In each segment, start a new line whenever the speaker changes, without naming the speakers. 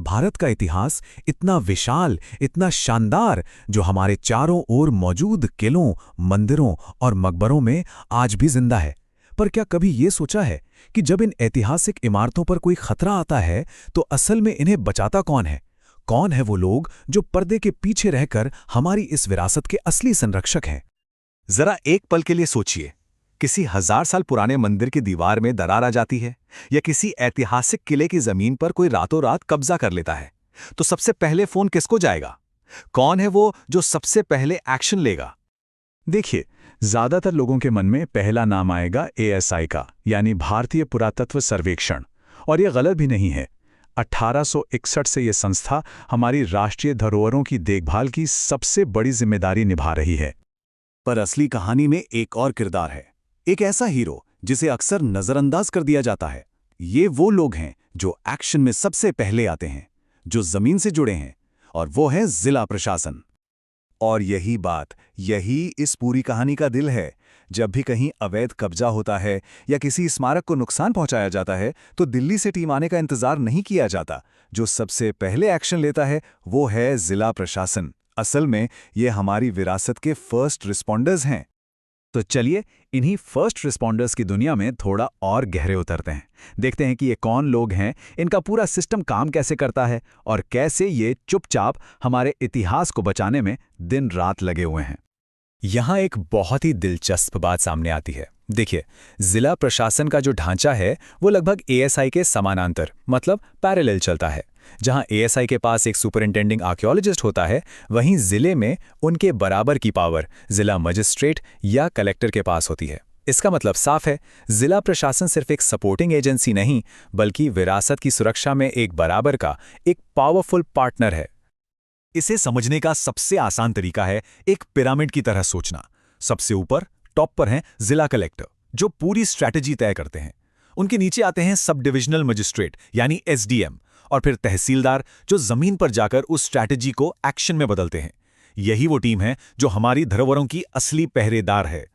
भारत का इतिहास इतना विशाल, इतना शानदार, जो हमारे चारों ओर मौजूद किलों, मंदिरों और मकबरों में आज भी जिंदा है। पर क्या कभी ये सोचा है कि जब इन ऐतिहासिक इमारतों पर कोई खतरा आता है तो असल में इन्हें बचाता कौन है? कौन है वो लोग जो पर्दे के पीछे रहकर हमारी इस विरासत के असली संरक्षक हैं?
जरा एक पल के लिए सोचिए, किसी 1000 साल पुराने मंदिर की दीवार में दरार आ जाती है या किसी ऐतिहासिक किले की जमीन पर कोई रातों रात कब्जा कर लेता है, तो सबसे पहले फोन किसको जाएगा? कौन है वो जो सबसे पहले एक्शन लेगा?
देखिए, ज्यादातर लोगों के मन में पहला नाम आएगा एएसआई का, यानी भारतीय पुरातत्व सर्वेक्षण। और यह गलत भी नहीं है। 1861 से यह संस्था हमारी राष्ट्रीय धरोहरों की देखभाल की सबसे बड़ी जिम्मेदारी निभा रही है।
पर असली कहानी में एक और किरदार है, एक ऐसा हीरो जिसे अक्सर नजरअंदाज कर दिया जाता है। ये वो लोग हैं जो एक्शन में सबसे पहले आते हैं, जो जमीन से जुड़े हैं, और वो है जिला प्रशासन। और यही इस पूरी कहानी का दिल है। जब भी कहीं अवैध कब्जा होता है या किसी स्मारक को नुकसान पहुंचाया जाता है, तो दिल्ली से टीम आने का इंतजार नहीं किया जाता। जो सबसे पहले एक्शन लेता है वो है जिला प्रशासन। असल में ये हमारी विरासत के फर्स्ट रिस्पॉन्डर्स हैं।
तो चलिए, इन्हीं फर्स्ट रिस्पॉन्डर्स की दुनिया में थोड़ा और गहरे उतरते हैं। देखते हैं कि ये कौन लोग हैं, इनका पूरा सिस्टम काम कैसे करता है और कैसे ये चुपचाप हमारे इतिहास को बचाने में दिन रात लगे हुए हैं।
यहाँ एक बहुत ही दिलचस्प बात सामने आती है। देखिए, जिला प्रशासन का जो ढांचा है वो लगभग एएसआई के समानांतर, मतलब पैरेलल चलता है। जहां एएसआई के पास एक सुपरिंटेंडिंग आर्कियोलॉजिस्ट होता है, वहीं जिले में उनके बराबर की पावर जिला मजिस्ट्रेट या कलेक्टर के पास होती है। इसका मतलब साफ है, जिला प्रशासन सिर्फ एक सपोर्टिंग एजेंसी नहीं, बल्कि विरासत की सुरक्षा में एक बराबर का एक पावरफुल पार्टनर है।
इसे समझने का सबसे आसान तरीका है एक पिरामिड की तरह सोचना। सबसे ऊपर टॉप पर हैं जिला कलेक्टर, जो पूरी स्ट्रैटेजी तय करते हैं। उनके नीचे आते हैं सब डिविजनल मजिस्ट्रेट यानी एसडीएम, और फिर तहसीलदार, जो जमीन पर जाकर उस स्ट्रैटेजी को एक्शन में बदलते हैं। यही वो टीम है जो हमारी धरोहरों की असली पहरेदार है।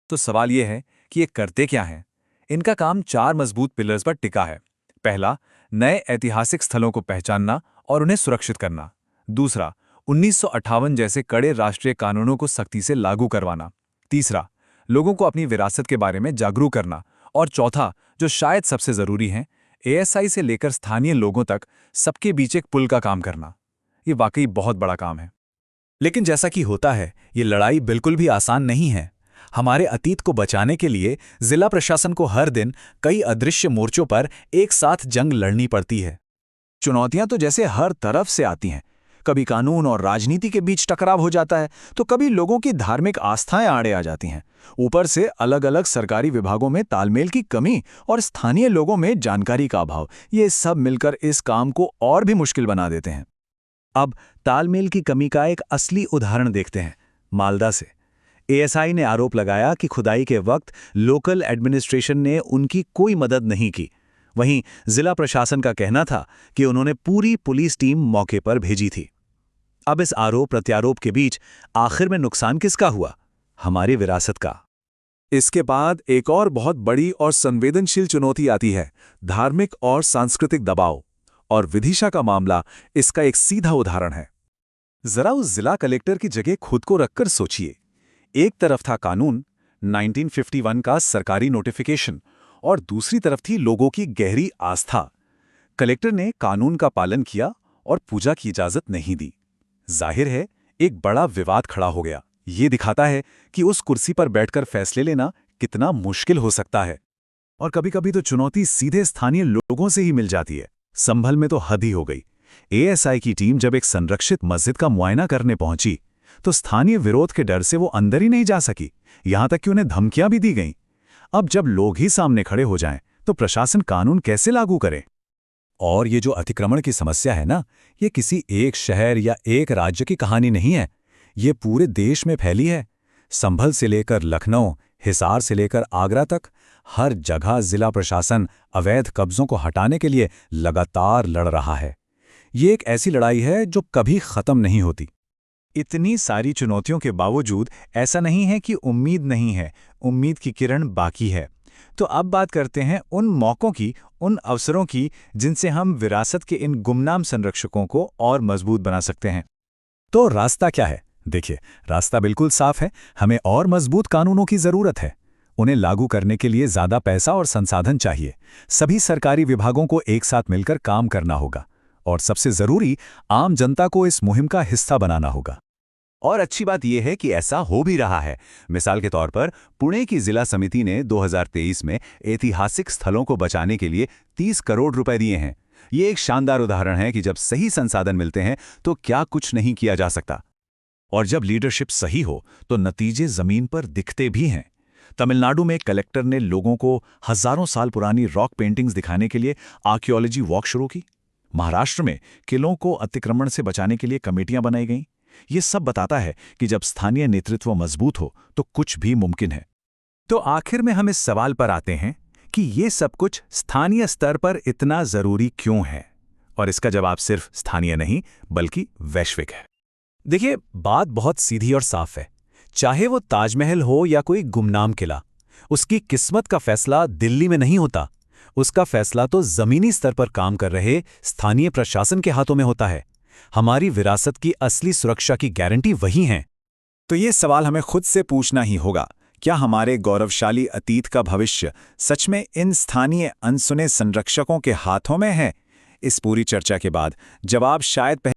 तो सवाल यह है कि ये करते क्या हैं? इनका काम 4 मजबूत पिलर्स पर टिका है। पहला, नए ऐतिहासिक स्थलों को पहचानना और उन्हें सुरक्षित करना। दूसरा, 1958 जैसे कड़े राष्ट्रीय कानूनों को सख्ती से लागू करवाना। तीसरा, लोगों को अपनी विरासत के बारे में जागरूक करना। और चौथा, जो शायद सबसे जरूरी है, एएसआई से लेकर स्थानीय लोगों तक सबके बीच एक पुल का काम करना। ये वाकई बहुत बड़ा काम है।
लेकिन जैसा कि होता है, ये लड़ाई बिल्कुल भी आसान नहीं है। हमारे अतीत को बचाने के लिए जिला प्रशासन को हर दिन कई अदृश्य मोर्चों पर एक साथ जंग लड़नी पड़ती है।
चुनौतियां तो जैसे हर तरफ से आती हैं। कभी कानून और राजनीति के बीच टकराव हो जाता है, तो कभी लोगों की धार्मिक आस्थाएं आड़े आ जाती हैं। ऊपर से अलग अलग सरकारी विभागों में तालमेल की कमी और स्थानीय लोगों में जानकारी का अभाव, ये सब मिलकर इस काम को और भी मुश्किल बना देते हैं। अब तालमेल की कमी का एक असली उदाहरण देखते हैं, मालदा से। एएसआई ने आरोप लगाया कि खुदाई के वक्त लोकल एडमिनिस्ट्रेशन ने उनकी कोई मदद नहीं की। वहीं जिला प्रशासन का कहना था कि उन्होंने पूरी पुलिस टीम मौके पर भेजी थी। अब इस आरोप प्रत्यारोप के बीच आखिर में नुकसान किसका हुआ? हमारी विरासत का। इसके बाद एक और बहुत बड़ी और संवेदनशील चुनौती आती है, धार्मिक और सांस्कृतिक दबाव। और विदिशा का मामला इसका एक सीधा उदाहरण है। जरा उस जिला कलेक्टर की जगह खुद को रखकर सोचिए। एक तरफ था कानून, 1951 का सरकारी नोटिफिकेशन, और दूसरी तरफ थी लोगों की गहरी आस्था। कलेक्टर ने कानून का पालन किया और पूजा की इजाजत नहीं दी। जाहिर है, एक बड़ा विवाद खड़ा हो गया। ये दिखाता है कि उस कुर्सी पर बैठकर फैसले लेना कितना मुश्किल हो सकता है। और कभी-कभी तो चुनौती सीधे स्थानीय लोगों से ही मिल जाती है। संभल में तो हद ही हो गई। एएसआई की टीम जब एक संरक्षित मस्जिद का मुआयना करने पहुंची, तो स्थानीय विरोध के डर से वो अंदर ही नहीं जा सकी, यहां तक कि उन्हें धमकियां भी दी गईं। अब जब लोग ही सामने खड़े हो जाएं, तो प्रशासन कानून कैसे लागू करे?
और ये जो अतिक्रमण की समस्या है ना, ये किसी एक शहर या एक राज्य की कहानी नहीं है। ये पूरे देश में फैली है। संभल से लेकर लखनऊ, हिसार से लेकर आगरा तक, हर जगह जिला प्रशासन अवैध कब्जों को हटाने के लिए लगातार लड़ रहा है। ये एक ऐसी लड़ाई है जो कभी खत्म नहीं होती।
इतनी सारी चुनौतियों के बावजूद ऐसा नहीं है कि उम्मीद नहीं है। उम्मीद की किरण बाकी है। तो अब बात करते हैं उन मौकों की, उन अवसरों की जिनसे हम विरासत के इन गुमनाम संरक्षकों को और मजबूत बना सकते हैं।
तो रास्ता क्या है? देखिए, रास्ता बिल्कुल साफ है। हमें और मजबूत कानूनों की जरूरत है। उन्हें लागू करने के लिए ज्यादा पैसा और संसाधन चाहिए। सभी सरकारी विभागों को एक साथ मिलकर काम करना होगा और सबसे जरूरी, आम जनता को इस मुहिम का हिस्सा बनाना होगा।
और अच्छी बात यह है कि ऐसा हो भी रहा है। मिसाल के तौर पर पुणे की जिला समिति ने 2023 में ऐतिहासिक स्थलों को बचाने के लिए 30 करोड़ रुपए दिए हैं। ये एक शानदार उदाहरण है कि जब सही संसाधन मिलते हैं तो क्या कुछ नहीं किया जा सकता।
और जब लीडरशिप सही हो तो नतीजे जमीन पर दिखते भी हैं। तमिलनाडु में कलेक्टर ने लोगों को हजारों साल पुरानी रॉक पेंटिंग्स दिखाने के लिए आर्कियोलॉजी वॉक शुरू की। महाराष्ट्र में किलों को अतिक्रमण से बचाने के लिए कमेटियां बनाई गईं। ये सब बताता है कि जब स्थानीय नेतृत्व मजबूत हो तो कुछ भी मुमकिन है। तो आखिर में हम इस सवाल पर आते हैं कि ये सब कुछ स्थानीय स्तर पर इतना जरूरी क्यों है, और इसका जवाब सिर्फ स्थानीय नहीं बल्कि वैश्विक है।
देखिए, बात बहुत सीधी और साफ है। चाहे वो ताजमहल हो या कोई गुमनाम किला, उसकी किस्मत का फैसला दिल्ली में नहीं होता। उसका फैसला तो जमीनी स्तर पर काम कर रहे स्थानीय प्रशासन के हाथों में होता है। हमारी विरासत की असली सुरक्षा की गारंटी वही है।
तो ये सवाल हमें खुद से पूछना ही होगा, क्या हमारे गौरवशाली अतीत का भविष्य सच में इन स्थानीय अनसुने संरक्षकों के हाथों में है? इस पूरी चर्चा के बाद जवाब शायद